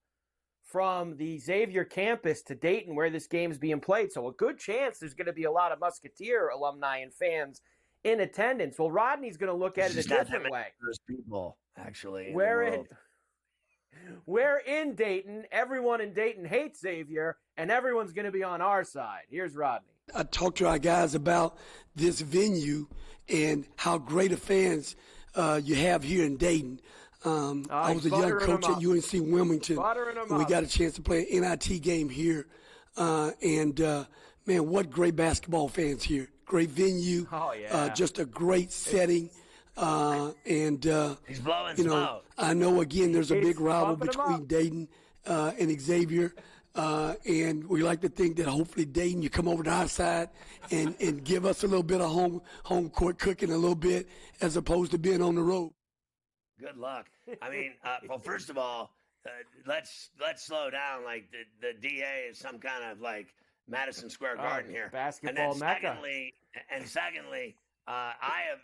from the Xavier campus to Dayton, where this game is being played. So a good chance there's going to be a lot of Musketeer alumni and fans in attendance. Well, Rodney's going to look at it a different way. There's people actually. We're in Dayton. Everyone in Dayton hates Xavier, and everyone's going to be on our side. Here's Rodney. I talked to our guys about this venue and how great of fans you have here in Dayton. I was a young coach at UNC Wilmington. And we got a chance to play an NIT game here. Man, what great basketball fans here. Great venue. Oh, yeah. Just a great setting. He's blowing smoke. I know, again, there's a big rival between Dayton and Xavier. And we like to think that hopefully, Dayton, you come over to our side and give us a little bit of home court cooking a little bit as opposed to being on the road. Good luck. I mean, well, first of all, let's slow down. Like the DA is some kind of like Madison Square Garden here. Basketball mecca. Secondly, I have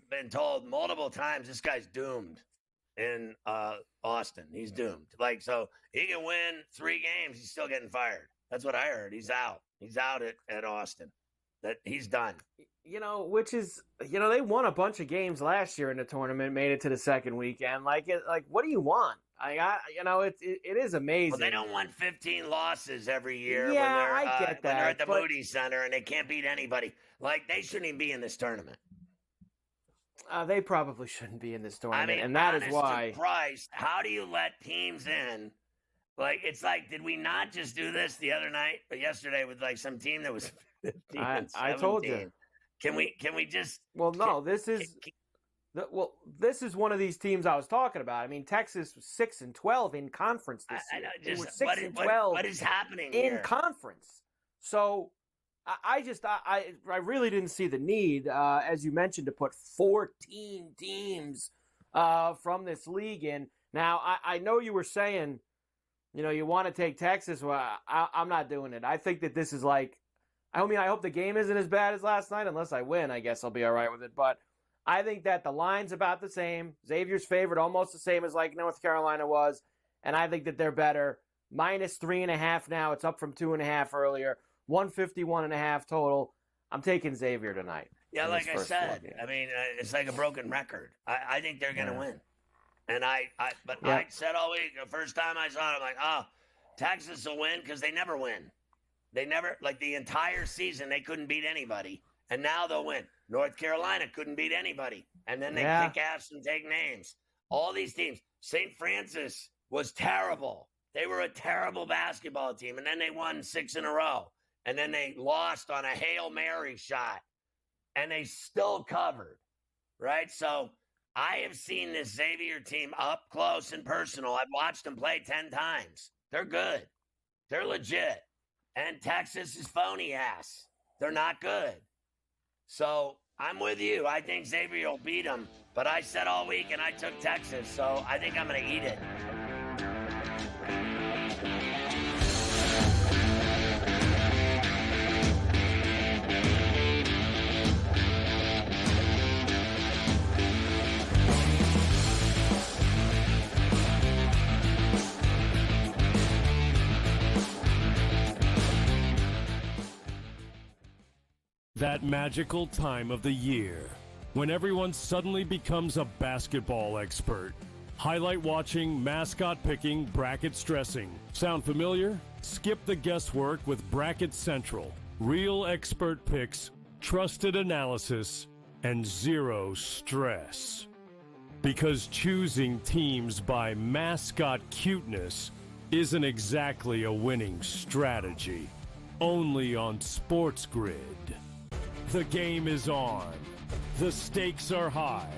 been told multiple times this guy's doomed in Austin. He's doomed. Like, so he can win 3 games. He's still getting fired. That's what I heard. He's out. He's out at Austin. That he's done. Which is, they won a bunch of games last year in the tournament, made it to the second weekend. Like, what do you want? It is amazing. Well, they don't want 15 losses every year. Yeah, when I get that. When they're at the Moody Center and they can't beat anybody. Like, they shouldn't even be in this tournament. They probably shouldn't be in this tournament, I mean, and that is why. Christ, how do you let teams in? Like, it's like, did we not just do this the other night or yesterday with like some team that was 15 and 17? I told you. Can we just? Well, no. This is one of these teams I was talking about. I mean, Texas was 6-12 in conference this year. They were 6-12. What is happening in here? conference? So I really didn't see the need, as you mentioned, to put 14 teams from this league in. Now, I know you were saying, you want to take Texas. Well, I'm not doing it. I think that this is like, I hope the game isn't as bad as last night. Unless I win, I guess I'll be all right with it. But I think that the line's about the same. Xavier's favored almost the same as like North Carolina was. And I think that they're better. -3.5 now. It's up from 2.5 earlier. 151.5 total. I'm taking Xavier tonight. Yeah, like I said, I mean, it's like a broken record. I think they're going to win. And I said all week, the first time I saw it, I'm like, Texas will win because they never win. They never, like the entire season, they couldn't beat anybody. And now they'll win. North Carolina couldn't beat anybody. And then they kick ass and take names. All these teams. St. Francis was terrible. They were a terrible basketball team. And then they won 6 in a row. And then they lost on a Hail Mary shot. And they still covered. Right? So I have seen this Xavier team up close and personal. I've watched them play 10 times. They're good. They're legit. And Texas is phony ass. They're not good. So I'm with you. I think Xavier will beat them. But I said all week and I took Texas. So I think I'm going to eat it. That magical time of the year when everyone suddenly becomes a basketball expert. Highlight watching, mascot picking, bracket stressing. Sound familiar? Skip the guesswork with Bracket Central. Real expert picks, trusted analysis, and zero stress. Because choosing teams by mascot cuteness isn't exactly a winning strategy. Only on SportsGrid. The game is on. The stakes are high.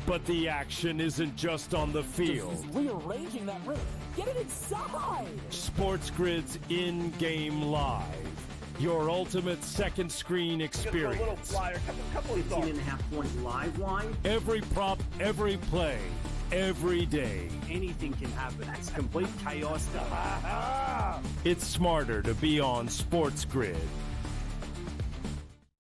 But the action isn't just on the field. He's rearranging that roof. Get it inside! SportsGrid's in-game live. Your ultimate second screen experience. A little flyer, couple of 15.5-point live line. Every prop, every play, every day. Anything can happen. It's complete chaos. It's smarter to be on SportsGrid.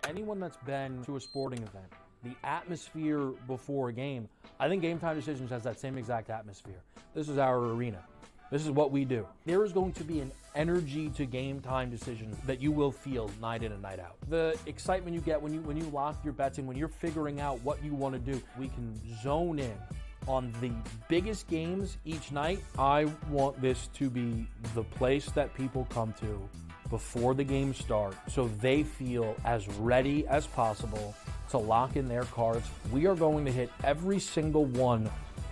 Anyone that's been to a sporting event, the atmosphere before a game, I think Game Time Decisions has that same exact atmosphere. This is our arena. This is what we do. There is going to be an energy to Game Time Decisions that you will feel night in and night out. The excitement you get when you lock your bets in, when you're figuring out what you want to do, we can zone in on the biggest games each night. I want this to be the place that people come to before the games start so they feel as ready as possible to lock in their cards. We are going to hit every single one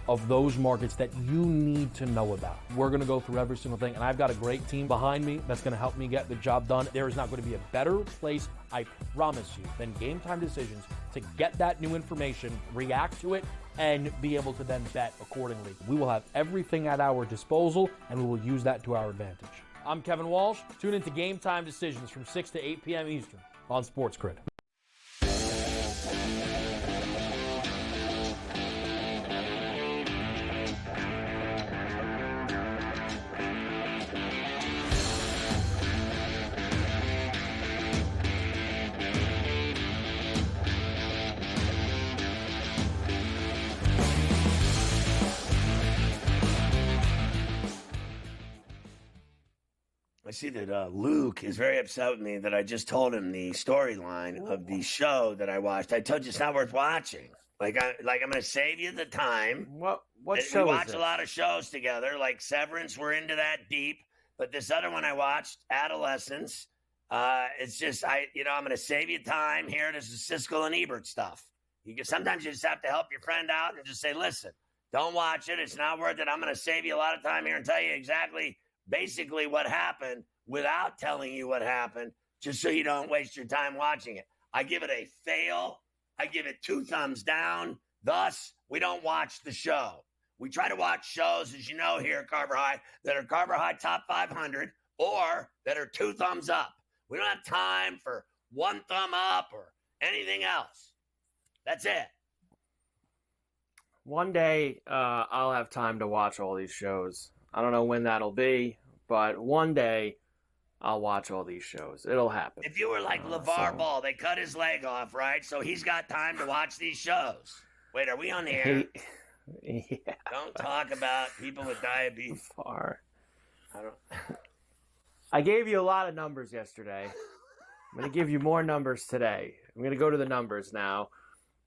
of those markets that you need to know about. We're going to go through every single thing, and I've got a great team behind me that's going to help me get the job done. There is not going to be a better place, I promise you, than Game Time Decisions to get that new information, react to it, and be able to then bet accordingly. We will have everything at our disposal, and we will use that to our advantage. I'm Kevin Walsh. Tune into Game Time Decisions from 6 to 8 p.m. Eastern on SportsGrid. I see that Luke is very upset with me that I just told him the storyline of the show that I watched. I told you it's not worth watching. I'm going to save you the time. What We show watch is a it? lot of shows together, like Severance. We're into that deep. But this other one I watched, Adolescence. It's just I'm going to save you time here. This is Siskel and Ebert stuff. Sometimes you just have to help your friend out and just say, listen, don't watch it. It's not worth it. I'm going to save you a lot of time here and tell you basically what happened without telling you what happened, just so you don't waste your time watching it. I give it a fail. I give it 2 thumbs down. Thus, we don't watch the show. We try to watch shows, as you know here at Carver High, that are Carver High Top 500 or that are 2 thumbs up. We don't have time for 1 thumb up or anything else. That's it. One day, I'll have time to watch all these shows. I don't know when that'll be, but one day I'll watch all these shows. It'll happen. If you were like LeVar Ball, they cut his leg off, right? So he's got time to watch these shows. Wait, are we on the air? Yeah. Don't talk about people with diabetes. I gave you a lot of numbers yesterday. I'm going to give you more numbers today. I'm going to go to the numbers now,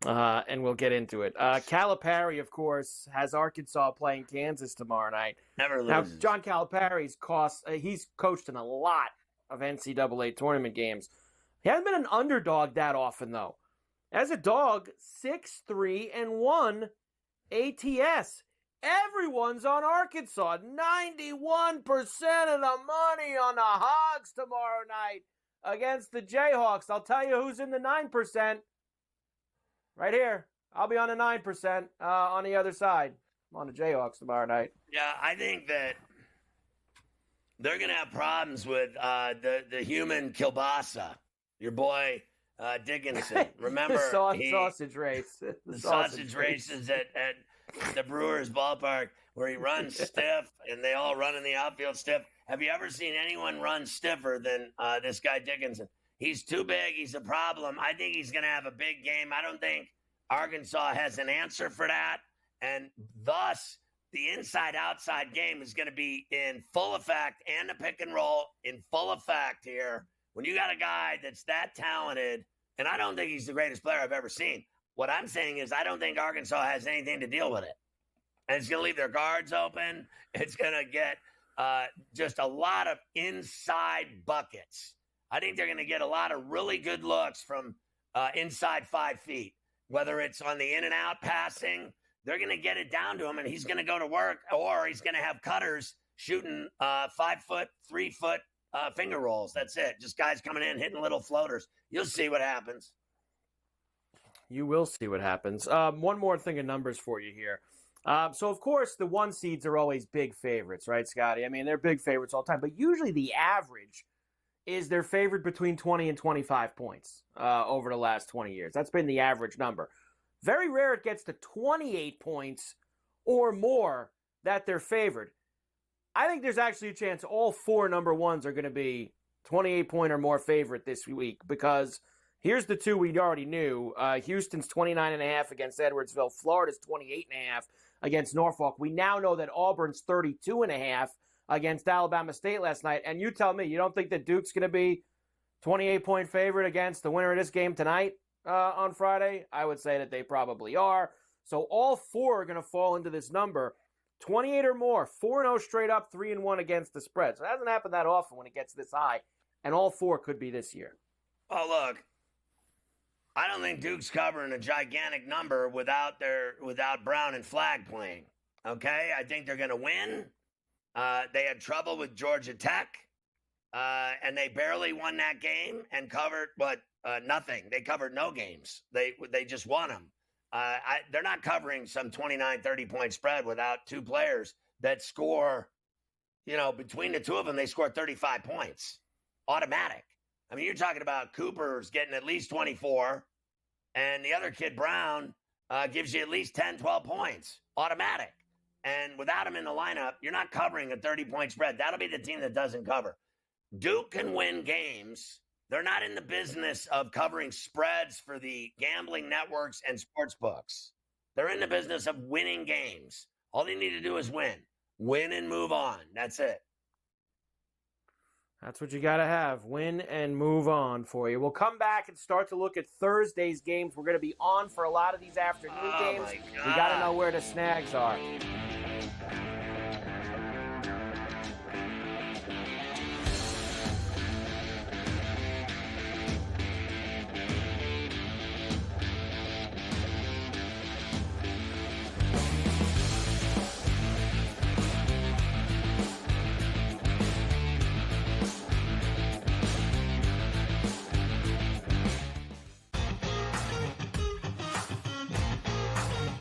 and we'll get into it. Calipari, of course, has Arkansas playing Kansas tomorrow night. Never Now, loses. John Calipari's he's coached in a lot of NCAA tournament games. He hasn't been an underdog that often, though. As a dog, 6-3-1 ATS. Everyone's on Arkansas. 91% of the money on the Hogs tomorrow night against the Jayhawks. I'll tell you who's in the 9%. Right here. I'll be on the 9% on the other side. I'm on the Jayhawks tomorrow night. Yeah, I think that they're going to have problems with the human kielbasa. Your boy Dickinson. Remember the sausage race. The sausage races at the Brewers ballpark where he runs stiff and they all run in the outfield stiff. Have you ever seen anyone run stiffer than this guy Dickinson? He's too big. He's a problem. I think he's going to have a big game. I don't think Arkansas has an answer for that. And thus, the inside-outside game is going to be in full effect, and the pick and roll in full effect here. When you got a guy that's that talented And I don't think he's the greatest player I've ever seen. What I'm saying is I don't think Arkansas has anything to deal with it. And it's going to leave their guards open. It's going to get just a lot of inside buckets. I think they're going to get a lot of really good looks from inside 5 feet, whether it's on the in and out passing. They're going to get it down to him, and he's going to go to work, or he's going to have cutters shooting 5 foot, 3 foot finger rolls. That's it. Just guys coming in, hitting little floaters. You'll see what happens. You will see what happens. One more thing of numbers for you here. So, of course, the 1 seeds are always big favorites, right, Scotty? I mean, they're big favorites all the time. But usually the average is they're favored between 20 and 25 points over the last 20 years. That's been the average number. Very rare it gets to 28 points or more that they're favored. I think there's actually a chance all 4 number ones are going to be 28-point or more favorite this week, because here's the 2 we already knew. Houston's 29.5 against Edwardsville. Florida's 28.5 against Norfolk. We now know that Auburn's 32.5 against Alabama State last night. And you tell me, you don't think that Duke's going to be 28-point favorite against the winner of this game tonight on Friday? I would say that they probably are. So all 4 are going to fall into this number. 28 or more, 4-0 straight up, 3-1 against the spread. So it hasn't happened that often when it gets this high. And all 4 could be this year. Well, look, I don't think Duke's covering a gigantic number without Brown and Flagg playing. Okay, I think they're going to win. They had trouble with Georgia Tech, and they barely won that game and covered nothing. They covered no games. They just won them. They're not covering some 29, 30-point spread without 2 players that score. Between the 2 of them, they score 35 points, automatic. I mean, you're talking about Cooper's getting at least 24, and the other kid, Brown, gives you at least 10, 12 points, automatic. And without him in the lineup, you're not covering a 30-point spread. That'll be the team that doesn't cover. Duke can win games. They're not in the business of covering spreads for the gambling networks and sports books. They're in the business of winning games. All they need to do is win. Win and move on. That's it. That's what you got to have. Win and move on for you. We'll come back and start to look at Thursday's games. We're going to be on for a lot of these afternoon games. We got to know where the snags are.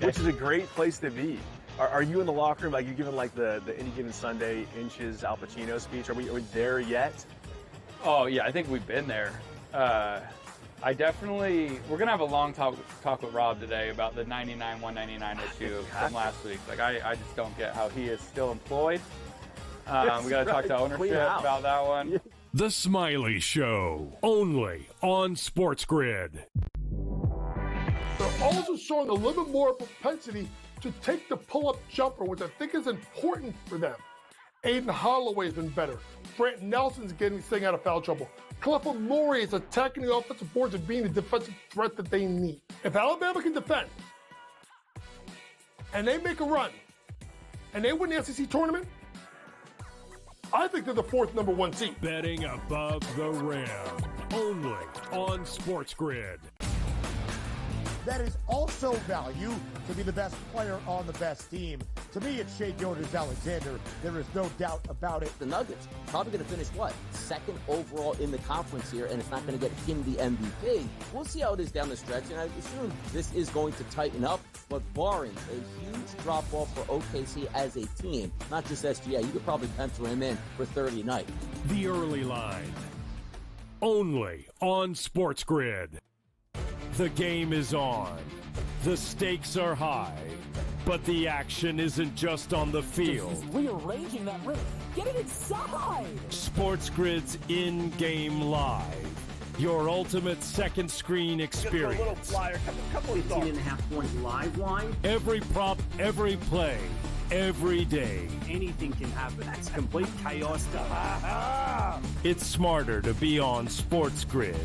Which is a great place to be. Are you in the locker room, like you're giving like the Any Given Sunday Inches Al Pacino speech? Are we there yet? Oh yeah, I think we've been there. We're gonna have a long talk with Rob today about the 99-199 issue from last week. Like I just don't get how he is still employed. We gotta talk to ownership about that one. The Smiley Show, only on SportsGrid. They're also showing a little bit more propensity to take the pull-up jumper, which I think is important for them. Aiden Holloway's been better. Brant Nelson's staying out of foul trouble. Clifford Murray is attacking the offensive boards and being the defensive threat that they need. If Alabama can defend, and they make a run, and they win the SEC tournament, I think they're the 4th number 1 seed. Betting above the rim, only on SportsGrid. That is also value to be the best player on the best team. To me, it's Shai Gilgeous-Alexander. There is no doubt about it. The Nuggets probably going to finish, 2nd overall in the conference here, and it's not going to get him the MVP. We'll see how it is down the stretch, and I assume this is going to tighten up, but barring a huge drop-off for OKC as a team, not just SGA, you could probably pencil him in for 30 tonight. The early line, only on SportsGrid. The game is on. The stakes are high. But the action isn't just on the field. He's rearranging that rim. Get it inside! SportsGrid's in-game live. Your ultimate second screen experience. Just a little flyer, couple of 15.5-point live line. Every prop, every play, every day. Anything can happen. That's complete chaos. It's smarter to be on SportsGrid.